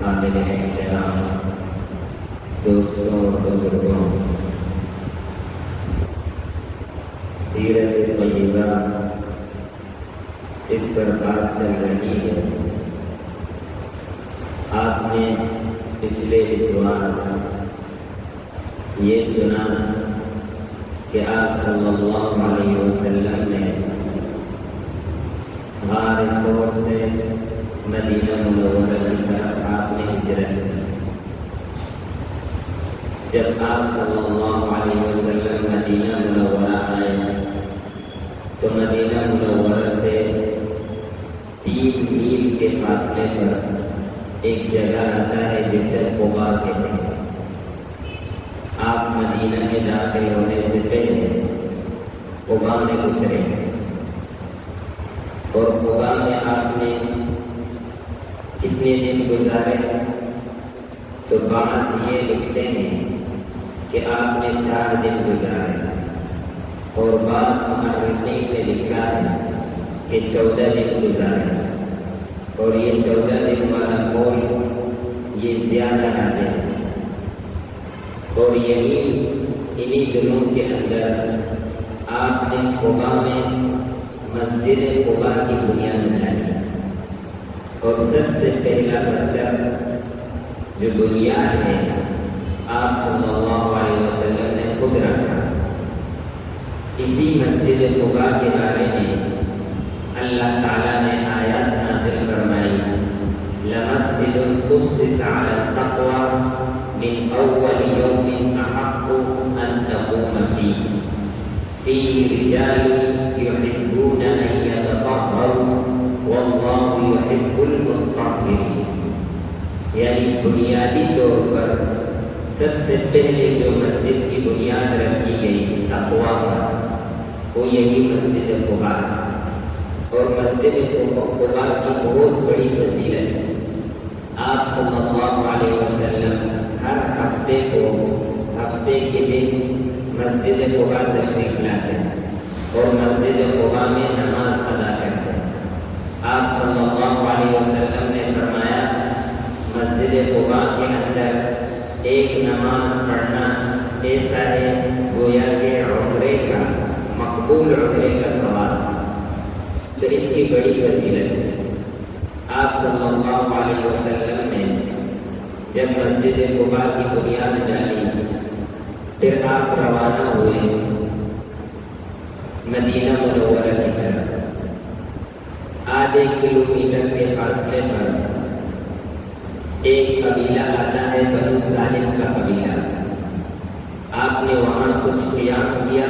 قابل احترام دوستوں اور بزرگوں، سیرت طیبہ اس پر بات چل رہی ہے۔ آپ نے پچھلے اتوار یہ سنا کہ آپ صلی اللہ علیہ وسلم نے غار ثور سے مدینہ منورہ کی طرف آپ نے ہجرت کی۔ جب آپ صلی اللہ علیہ وسلم مدینہ منورہ آئے تو مدینہ منورہ سے 3 میل کے فاصلے پر ایک جگہ آتا ہے جسے قباء کہتے ہیں۔ آپ مدینہ میں داخل ہونے سے پہلے قباء میں اترے اور قباء میں آپ نے کتنے دن گزارے تو بعض یہ لکھتے ہیں کہ آپ نے 4 دن گزارے، اور بعض مؤرخین نے لکھا ہے کہ 14 دن گزارے، اور یہ 14 دن والا قول یہ زیادہ راجح ہے۔ اور یہی انہی دنوں کے اندر آپ نے قباء میں مسجد قباء کی بنیاد ڈالی، اور سب سے پہلا پتھر جو بنیاد ہے آپ صلی اللہ علیہ وسلم نے خود رکھا۔ اسی مسجد قباء کے بارے میں اللہ تعالیٰ نے آیات نازل فرمائی، لَمَسْجِدٌ أُسِّسَ عَلَى التَّقْوَى مِنْ أَوَّلِ يَوْمٍ أَحَقُّ أَن تَقُومَ فِيهِ رِجَالٌ يُحِبُّونَ أَن يَتَطَهَّرُوا وَاللَّهُ يُحِبُّ الْمُطَّهِّرِينَ۔ یعنی بنیادی طور پر سب سے پہلے جو مسجد کی بنیاد رکھی گئی تقویٰ پر، وہ یہی مسجد قباء، اور مسجد قباء کی بہت بڑی فضیلت ہے۔ آپ صلی اللہ علیہ وسلم ہر ہفتے کے دن مسجد قباء تشریف لاتے ہیں اور مسجد قباء میں نماز ادا کرتے ہیں۔ آپ صلی اللہ علیہ وسلم نے فرمایا، مسجد قباء کے اندر ایک نماز پڑھنا ایسا ہے گویا کہ عمرے کا مقبول عمرے کا ثواب۔ تو اس کی بڑی فضیلت ہے۔ آپ صلی اللہ علیہ وسلم نے جب مسجد قباء کی بنیاد ڈالی، پھر آپ روانہ ہوئے مدینہ منورہ کی طرف۔ آدھے کلومیٹر کے فاصلے پر ایک قبیلہ آتا ہے، بنو سالم کا قبیلہ۔ آپ نے وہاں کچھ قیام کیا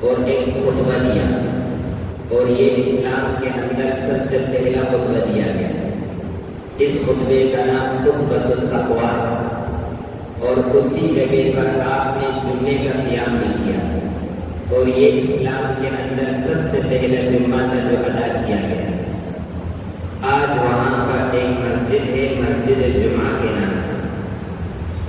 اور ایک خطبہ دیا، اور یہ اسلام کے اندر سب سے پہلا خطبہ دیا گیا۔ اس خطبے کا نام خطبۃ التقویٰ ہے، اور اسی جگہ پر آپ نے جمعے کا قیام بھی کیا، اور یہ اسلام کے اندر سب سے پہلا جمعہ تھا جو ادا کیا گیا۔ آج وہاں پر ایک مسجد ہے، مسجد جمعہ کے نام سے۔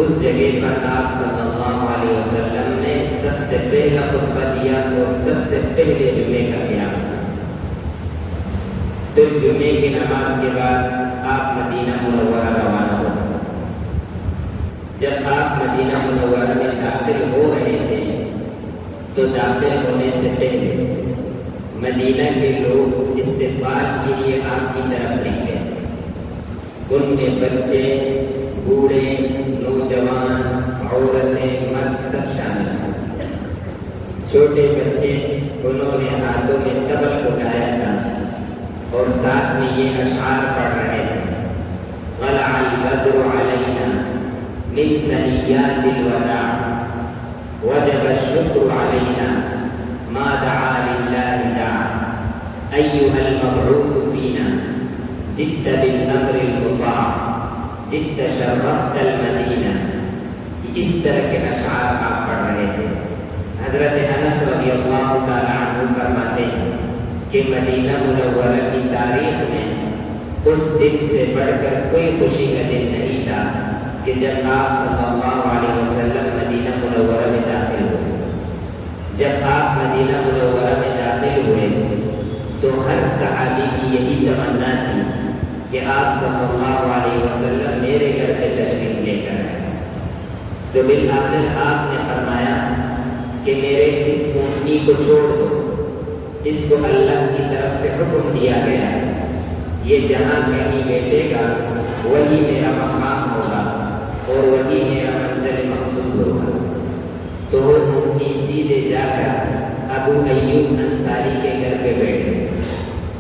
اس جگہ پر آپ صلی اللہ علیہ وسلم نے سب سے پہلا خطبہ دیا اور سب سے پہلے جمعے کا قیام کیا۔ پھر جمعے کی نماز کے بعد آپ مدینہ منورہ روانہ ہو۔ جب آپ مدینہ منورہ میں داخل ہو رہے تھے تو داخل ہونے سے پہلے مدینہ کے لوگ استقبال کے لیے آپ کی طرف نکلے۔ ان میں بچے، بوڑھے، نوجوان، عورتیں، مرد سب شامل ہیں۔ چھوٹے بچے انہوں نے ہاتھوں میں تبل اٹھایا تھا اور ساتھ میں یہ اشعار پڑھ رہے تھے، طلع البدر علینا من ثنیات الوداع وجب الشکر علینا ما دعا للہ دعا ایہا المبعوث فینا جئت بالامر المطاع جئت شرفت المدینہ۔ اس طرح کے اشعار آپ پڑھ رہے تھے۔ حضرت انس رضی اللہ تعالیٰ عنہ فرماتے ہیں کہ مدینہ منورہ کی تاریخ میں اس دن سے بڑھ کر کوئی خوشی کا دن نہیں تھا کہ جب آپ صلی اللہ علیہ وسلم مدینہ منورہ میں داخل ہوئے۔ جب آپ مدینہ منورہ میں داخل ہوئے تو ہر صحابی کی یہی تمنا تھی کہ آپ صلی اللہ علیہ وسلم وسلم میرے گھر پہ تشریف لے کر آئے تو بالآخر آپ نے فرمایا کہ میرے اس اونٹنی کو چھوڑ دو، اس کو اللہ کی طرف سے حکم دیا گیا ہے، یہ جہاں کہیں بیٹھے گا وہی میرا مقام ہوگا اور وہی میرا منزل مقصود ہوگا۔ تو وہ اونٹنی سیدھے جا کر ابو ایوب انصاری کے گھر پہ بیٹھے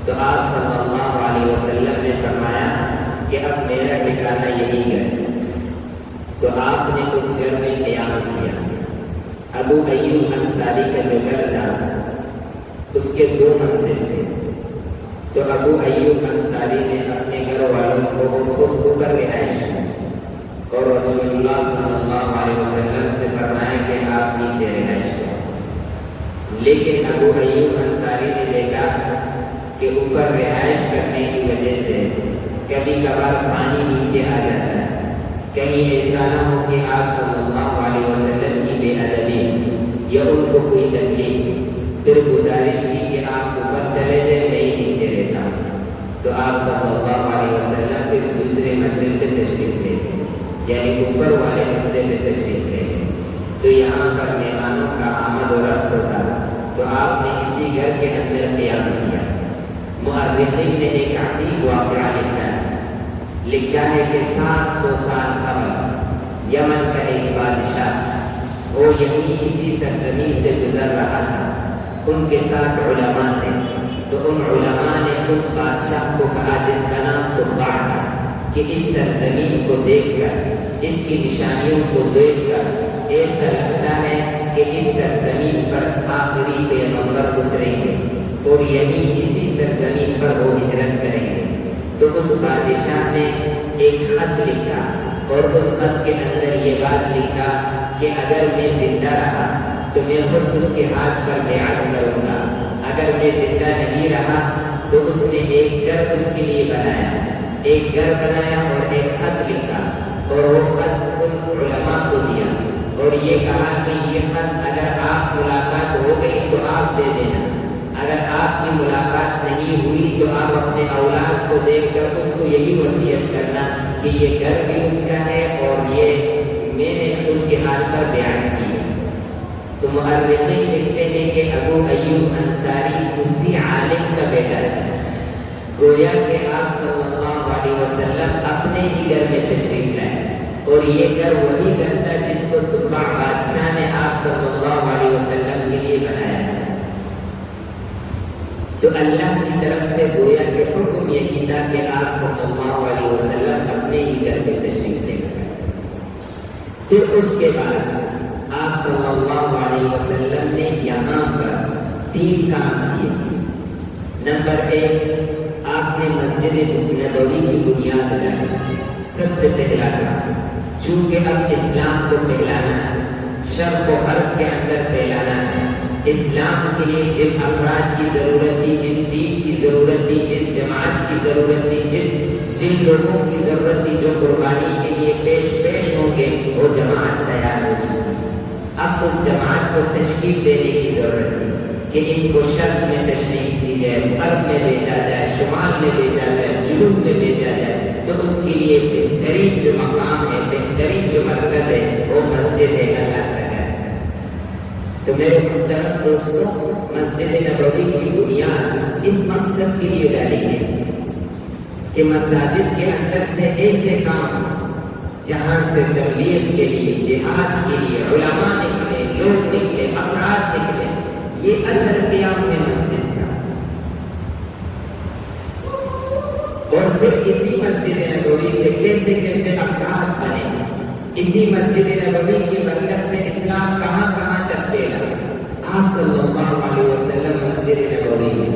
تو آپ صلی اللہ علیہ وسلم نے فرمایا کہ اب میرا ٹھکانہ یہی گھر۔ تو آپ نے اس گھر میں قیام کیا۔ ابو ایوب انصاری کا جو گھر تھا اس کے 2 منزل تھے، تو ابو ایوب انصاری نے اپنے گھر والوں کو خود اوپر رہائش کی اور رسول اللہ صلی اللہ علیہ وسلم سے فرمایا کہ آپ نیچے رہائش کریں۔ لیکن ابو ایوب انصاری نے دیکھا کہ اوپر رہائش کرنے کی وجہ سے کبھی کبھار پانی نیچے آ جاتا ہے، کہیں ایسا نہ ہو کہ آپ صلی اللہ علیہ وسلم کی بے ادبی یا ان کو کوئی تکلیف، پھر گزارش کی کہ آپ اوپر چلے جائیں، میں ہی نیچے رہتا ہوں۔ تو آپ صلی اللہ علیہ وسلم پھر دوسرے منزل پہ تشریف لے گئے، یعنی اوپر والے حصے پہ تشریف لے گئے۔ تو یہاں پر مہمانوں کا آمد و رفت ہوتا تو آپ نے اسی گھر کے اندر قیام کیا۔ مؤرخین نے ایک عجیب واقعہ لکھا ہے کہ 700 سال قبل یمن کا ایک بادشاہ وہ یہی اسی سرزمین سے گزر رہا تھا، ان کے ساتھ علماء تھے، تو ان علماء نے اس بادشاہ کو کہا جس کا نام تبع تھا کہ اس سرزمین کو دیکھ کر، اس کی نشانیوں کو دیکھ کر ایسا لگتا ہے کہ اس سرزمین پر آخری پیغمبر اتریں گے اور یہی اسی سرزمین پر وہ ہجرت کریں گے۔ تو اس بادشاہ نے ایک خط لکھا اور اس خط کے اندر یہ بات لکھا کہ اگر میں زندہ رہا تو میں خود اس کے ہاتھ پر بیعت کروں گا، اگر میں زندہ نہیں رہا تو اس نے ایک گھر اس کے لیے بنایا اور ایک خط لکھا اور وہ خط ان علماء کو دیا اور یہ کہا کہ یہ خط اگر آپ ملاقات ہو گئی تو آپ دے دینا، اگر آپ کی ملاقات نہیں ہوئی تو آپ اپنے اولاد کو دیکھ کر اس کو یہی وصیت کرنا کہ یہ گھر بھی اس کا ہے اور یہ میں نے اس کے حال پر بیان کی۔ تو مؤرخین لکھتے ہیں کہ ابو ایوب انصاری اسی عالم کا بیٹا تھا، گویا کہ آپ صلی اللہ علیہ وسلم اپنے ہی گھر میں تشریف لائے اور یہ گھر وہی گھر تھا جس کو تبع بادشاہ نے آپ صلی اللہ علیہ وسلم کے لیے بنایا تھا۔ تو اللہ کی طرف سے گویا کہ حکم یہی تھا کہ آپ صلی اللہ علیہ وسلم اپنے ہی گھر میں تشریف لے کر آئے۔ پھر اس کے بعد آپ صلی اللہ علیہ وسلم نے یہاں پر 3 کام کیے۔ نمبر 1، آپ نے مسجد نبوی کی بنیاد ڈالی۔ سب سے پہلا کام، چونکہ اب اسلام کو پھیلانا ہے، شرق و غرب کے اندر پھیلانا ہے، اسلام کے لیے جن افراد کی ضرورت تھی، جس دین کی ضرورت تھی، جس جماعت کی ضرورت تھی، جن لوگوں کی ضرورت تھی جو قربانی کے لیے پیش ہوں گے، وہ جماعت تیار ہو چکی۔ اب اس جماعت کو تشکیل دینے کی ضرورت تھی کہ ان کو شرق میں تشریف دی جائے، غرب میں بھیجا جائے، شمال میں بھیجا جائے، جنوب میں بھیجا جائے۔ تو اس کے لیے بہترین جو مقام ہے، بہترین جو مرکز ہے، وہ مسجد ہے، اللہ کا گھر ہے۔ تو میرے محترم دوستوں، مسجد نبوی کی بنیاد اس مقصد کے لیے ڈالی گئی کہ مساجد کے اندر سے ایسے کام جہاں سے تبلیغ کے لیے، جہاد کے لیے علماء نکلے، لوگ نکلے، افراد نکلے، یہ اصل قیام ہے مسجد کا۔ اور پھر اسی مسجد نبوی سے کیسے کیسے افراد بنے، اسی مسجد نبوی کی برکت سے اسلام کہاں کہاں تک پھیلا۔ آپ صلی اللہ علیہ وسلم مسجد نبوی میں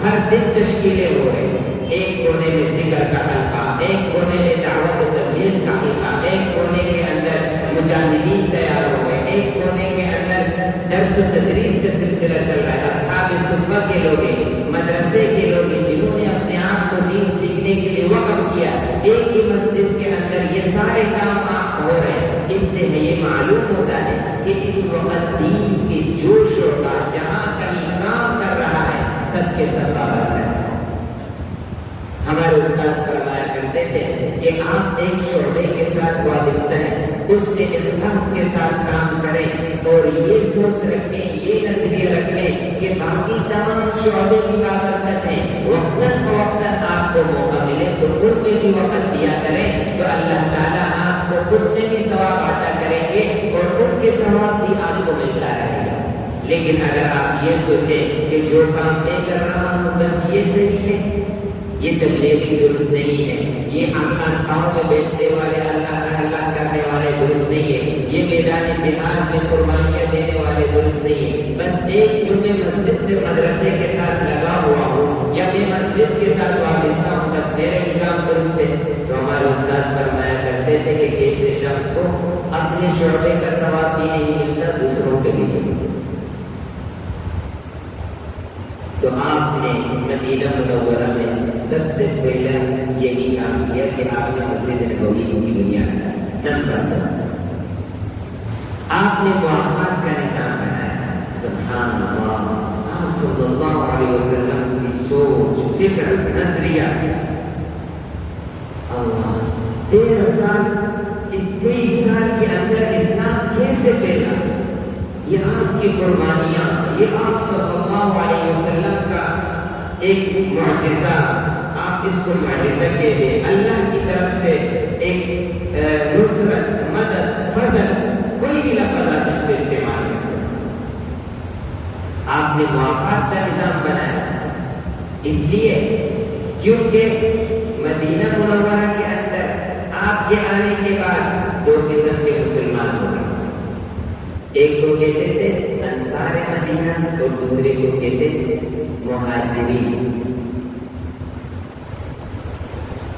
ہر دن تشکیلیں ہو رہی، ایک کونے میں ذکر کا حلقہ، ایک کونے میں دعوت و تبلیغ کا حلقہ، ایک کونے کے اندر مجاہدین تیار ہو گئے، ایک کونے کے اندر درس و تدریس کا سلسلہ چل رہا ہے۔ اصحاب صفہ کے لوگ، مدرسے کے لوگ جنہوں نے اپنے آپ کو دین سیکھنے کے لیے وقف کیا، ایک ہی مسجد کے اندر یہ سارے کام آپ ہو رہے ہیں۔ اس سے یہ معلوم ہوتا ہے کہ اس وقت دین کے جوش ہوگا، جہاں کہیں کام کر رہا ہے سب کے سب بابر ہے۔ ہمارے استاد فرمایا کرتے تھے کہ آپ ایک شعبے کے ساتھ وابستہ ہیں، اس میں اخلاص کے ساتھ کام کریں اور یہ سوچ رکھیں، یہ نظریہ رکھیں کہ باقی تمام شعبے کی بابرکت ہیں، وقتاً فوقتاً آپ کو موقع ملے تو ان میں بھی وقت دیا کریں، تو اللہ تعالیٰ آپ کو اس میں بھی ثواب عطا کریں گے اور ان کے ثواب بھی آپ کو ملتا رہے گا۔ لیکن اگر آپ یہ سوچیں کہ جو کام میں کر رہا ہوں بس یہ صحیح ہے، یہ تبلیغی درست نہیں ہے، یہ خانقاہوں میں بیٹھنے والے اللہ کرنے والے درست نہیں ہے، یہ میدان جہاد میں قربانیاں دینے والے درست نہیں ہے، بس ایک جو میں مسجد سے مدرسے کے ساتھ لگا ہوا ہوں یا میں مسجد کے ساتھ وابستہ ہوں بس میرے ہی کام درست ہے۔ تو ہمارے استاد فرمایا کرتے تھے کہ ایسے شخص کو اپنے شعبے کا ثواب بھی نہیں ملتا، دوسروں کے بھی نہیں ملتا۔ تو آپ نے مدینہ منورہ میں سب سے پہلا یہی کام کیا کہ آپ نے مسجد نبوی کی بنیاد نمبر 2 آپ نے مواخات کا نظام بنایا۔ سبحان اللہ، آپ صلی اللہ علیہ وسلم کی سوچ، فکر، نظریہ، اللہ 13 سال، اس 23 سال کے اندر اسلام کیسے پھیلا؟ یہ آپ کی قربانیاں، یہ آپ صلی اللہ علیہ وسلم کا ایک معجزہ، آپ اس کو معجزہ کہتے ہیں، اللہ کی طرف سے ایک نصرت، مدد، فضل، کوئی بھی لفظ آپ اس کو استعمال کر سکتے۔ آپ نے مواخات کا نظام بنایا، اس لیے کیونکہ مدینہ منورہ کے اندر آپ کے آنے کے بعد 2 قسم کے مسلمان ہو گئے، ایک کو کہتے تھے انصار مدینہ اور دوسرے کو کہتے مہاجرین۔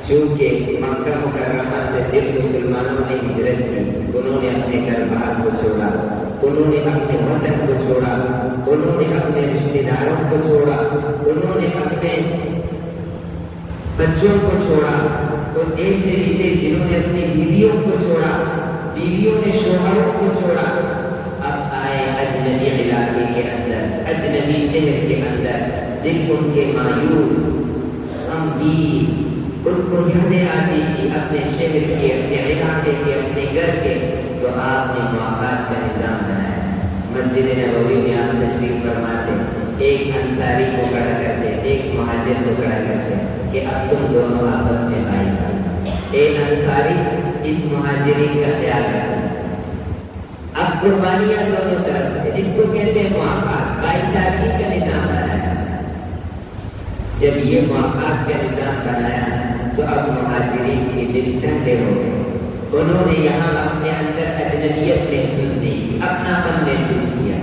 چونکہ مکہ مکرمہ سے جن مسلمانوں نے ہجرت کی انہوں نے اپنے گھر بار کو چھوڑا، انہوں نے اپنے وطن کو چھوڑا، انہوں نے اپنے رشتہ داروں کو چھوڑا، انہوں نے اپنے بچوں کو چھوڑا، اور ایسے بھی تھے جنہوں نے اپنی بیویوں کو چھوڑا، بیویوں نے شوہروں کو چھوڑا، اب آئے اجنبی علاقے کے اندر، اجنبی شہر کے اندر، دل ان کے مایوس، غمگین، ان کو یادیں آتی تھی اپنے شہر کے، اپنے علاقے کے، اپنے گھر کے، تو آپ نے مواخات کا نظام بنایا۔ مسجد نبوی میں آپ تشریف فرماتے، ایک انصاری کو کھڑا کرتے، ایک مہاجر کو کھڑا کرتے کہ اب تم دونوں آپس میں بھائی بھائی، ایک انصاری اس مہاجرین کا خیال رکھتے، اب قربانیاں دونوں طرف سے، اس کو کہتے ہیں مواخات، بھائی چارگی کا نظام بنایا۔ جب یہ مواخات کا نظام بنایا تو اب مہاجرین کے دل ٹھنڈے ہو گئے، انہوں نے یہاں اپنے اندر اجنبیت محسوس نہیں کی، اپناپن محسوس کیا،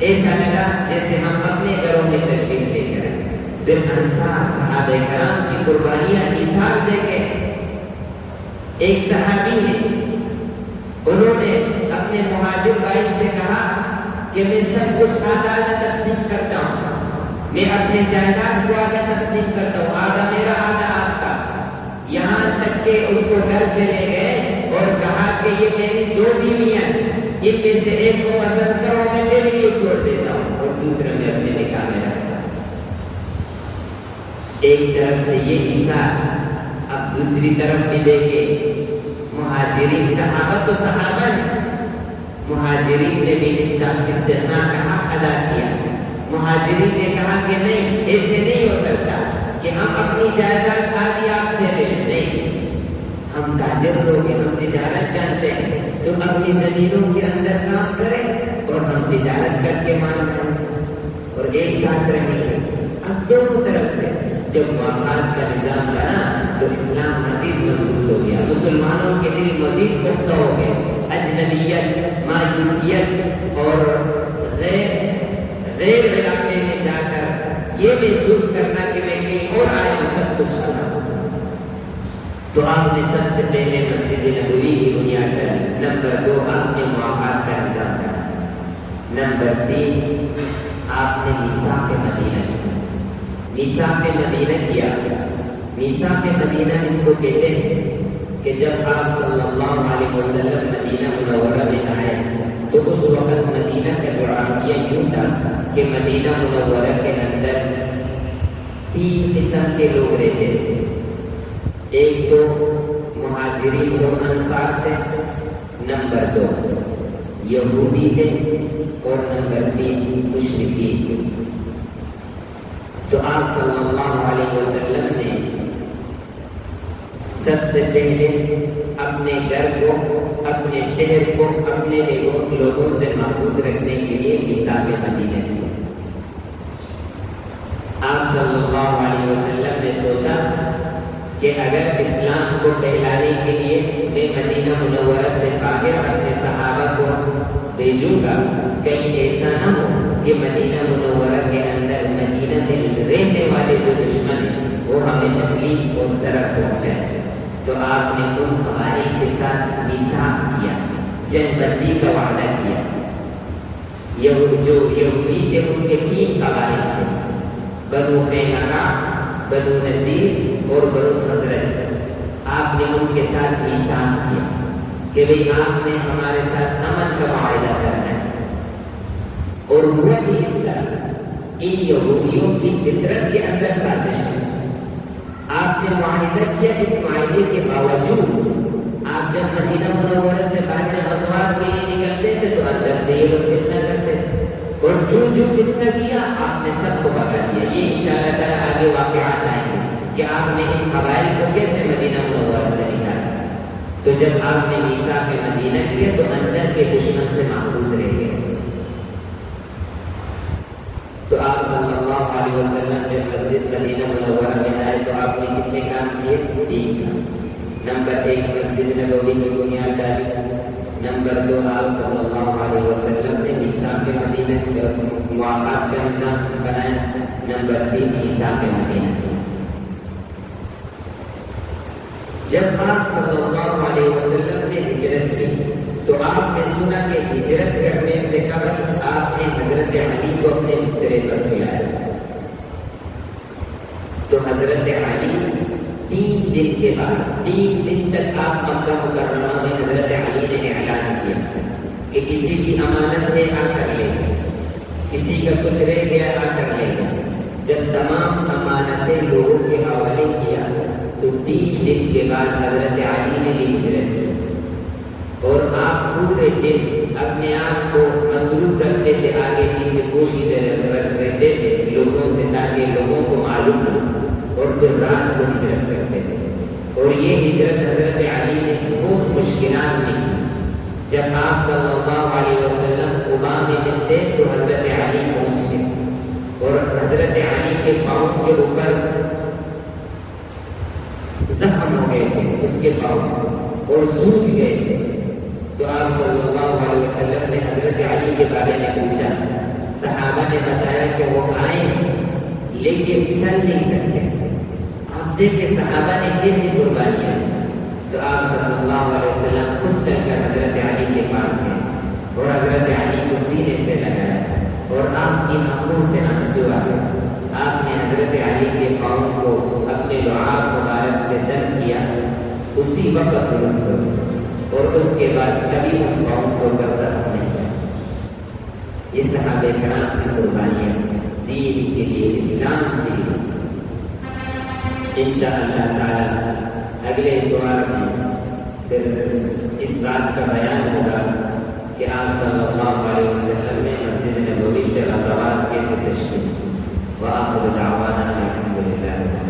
ایسا لگا جیسے ہم اپنے گھروں میں تشریف لے کر آئے۔ پھر انصار صحابہ کرام کی قربانیاں ایثار دے کے، ایک صحابی ہے، انہوں نے اپنے مہاجر بھائی سے کہا کہ میں سب کچھ آدھا تقسیم کرتا ہوں، میں اپنے جائیداد کو آدھا تقسیم کرتا ہوں، آدھا میرا آدھا آپ کا، یہاں تک کہ اس کو گھر پہ لے گئے اور کہا کہ یہ میری 2 بیویاں، ان میں سے ایک کو پسند کرو، میں تیرے لیے چھوڑ دیتا ہوں اور دوسرے میں اپنے نکاح میں رکھتا ہوں۔ ایک طرف سے یہ ایثار، اب دوسری طرف بھی دیکھیں مہاجرین، صحابہ تو صحابہ ہیں، مہاجرین نے بھی استثناء کا حق ادا کیا۔ مہاجرین نے کہا کہ نہیں، ایسے نہیں ہو سکتا کہ ہم اپنی جائیداد آدھی آپ سے لے لیں، نہیں، ہم تاجر لوگ ہیں، ہم تجارت جانتے ہیں، تم اپنی زمینوں کے اندر کام کریں اور ہم تجارت کر کے مان کریں اور ایک ساتھ رہیں گے۔ اب دونوں طرف سے جب مواخات کا نظام بنا تو اسلام مزید مضبوط ہو گیا، مسلمانوں کے دل مزید پختہ ہو گئے، اجنبیت، مایوسیت اور غیر علاقے میں جا کر یہ محسوس کرنا کہ میں کہیں اور آیا ہوں، سب کچھ کرا۔ تو آپ نے سب سے پہلے مسجد نبوی کی بنیاد ڈالی۔ نمبر 2 آپ نے مواخات کا نظام ڈالا۔ نمبر 3 آپ نے میثاق مدینہ کیا۔ میثاق مدینہ کیا، میثاق مدینہ اس کو کہتے ہیں کہ جب آپ صلی اللہ علیہ وسلم مدینہ منورہ میں آئے تو اس وقت مدینہ کا جغرافیہ یوں تھا کہ مدینہ منورہ کے اندر 3 قسم کے لوگ رہتے تھے۔ ایک تو مہاجرین و انصار تھے، نمبر 2 یہودی تھے، اور نمبر 3 مشرکین تھے۔ تو آپ صلی اللہ علیہ وسلم نے سب سے پہلے اپنے گھر کو، اپنے شہر کو، اپنے لوگوں سے محفوظ رکھنے کے لیے میثاق مدینہ دی۔ آپ صلی اللہ علیہ وسلم نے سوچا کہ اگر اسلام کو پھیلانے کے لیے میں مدینہ منورہ سے باہر اپنے صحابہ کو بھیجوں گا، کہیں ایسا نہ ہو کہ مدینہ منورہ کے اندر مدینہ میں رہنے والے جو دشمن ہیں وہ ہمیں تکلیف اور ضرر پہنچائے۔ تو آپ نے ان قبائل کے ساتھ میثاق کیا، جنگ بندی کا وعدہ کیا۔ جو یہودی تھے ان کے 3 قبائل تھے، بنو قینقاع، بنو نذیر اور بنو خزرج۔ آپ نے ان کے ساتھ میثاق کیا کہ بھئی آپ نے ہمارے ساتھ امن کا معاہدہ کرنا ہے۔ اور ہوا بھی اس طرح، ان یہودیوں کی فطرت کے اندر سازش ہے۔ آپ نے معاہدہ کیا، اس معاہدے کے باوجود آپ جب مدینہ منورہ سے باہر غزوات کے لیے نکلتے تھے تو اندر سے یہ لوگ فتنہ کرتے تھے، اور جو فتنہ کیا آپ نے سب کو بتا دیا۔ یہ انشاءاللہ تعالیٰ آگے واقعات آئیں گے کہ آپ نے ان قبائل کو کیسے مدینہ منورہ سے نکالا۔ تو جب آپ نے میثاق مدینہ کیا تو اندر کے دشمن سے محفوظ رہ گئے۔ تو آپ صلی اللہ علیہ وسلم جب مسجد مدینہ منورہ میں آئے تو آپ نے کتنے کام کیے؟ 3 کام۔ نمبر 1 مسجد نبوی کی بنیاد ڈالی۔ نمبر 2 آپ صلی اللہ علیہ وسلم نے میثاق مدینہ معاہدات کا نظام بنایا۔ نمبر 3 میثاق مدینہ۔ جب آپ صلی اللہ علیہ وسلم نے ہجرت کی تو آپ نے سنا کہ ہجرت کرنے سے قبل آپ نے حضرت علی کو اپنے بسترے پر سلایا۔ تو حضرت علی 3 دن کے بعد 3 دن تک آپ مکہ مکرمہ میں حضرت علی نے اعلان کیا کہ کسی کی امانت ہے آ کر لے جائے، کسی کا کچھ رہ گیا آ کر لے جائے۔ جب تمام امانتیں لوگوں کے حوالے کیا تو 3 دن کے بعد حضرت علی نے بھی ہجرت کی، اور آپ پورے دن اپنے آپ کو مصروف رکھتے تھے، آگے پیچھے پوشیدہ رہتے تھے لوگوں سے تاکہ لوگوں کو معلوم ہو، اور پھر رات کو ہجرت کرتے تھے۔ اور یہ ہجرت حضرت علی نے بہت مشکلات میں کی۔ جب آپ صلی اللہ علیہ وسلم قباء میں ملتے تو حضرت علی پہنچ گئے، اور حضرت علی کے پاؤں کے اوپر زخم ہو گئے تھے، اس کے پاؤں اور سوج گئے تھے۔ تو آپ صلی اللہ علیہ وسلم نے حضرت علی کے بارے میں پوچھا۔ صحابہ نے بتایا کہ وہ آئے لیکن چل نہیں سکتے۔ آپ دیکھیں صحابہ نے کیسی قربانیاں۔ تو آپ صلی اللہ علیہ وسلم خود چل کر حضرت علی کے پاس گئے اور حضرت علی کو سینے سے لگایا، اور آپ کی آنکھوں سے آنسو آ گئے۔ آپ نے حضرت علی کے پاؤں کو اپنے لعاب مبارک سے دم کیا، اسی وقت درست ہو، اور اس کے بعد کبھی ان پاؤں کو برزخ نہیں کیا۔ یہ صحابہ کرام کی قربانیاں دین کے لیے، اسلام کے لیے۔ انشاءاللہ تعالی اگلے اتوار میں پھر اس بات کا بیان ہوگا کہ آپ صلی اللہ علیہ وسلم نے مسجد نبوی سے غزوات کیسے تشکیل۔ وآخر دعوانا الحمدللہ۔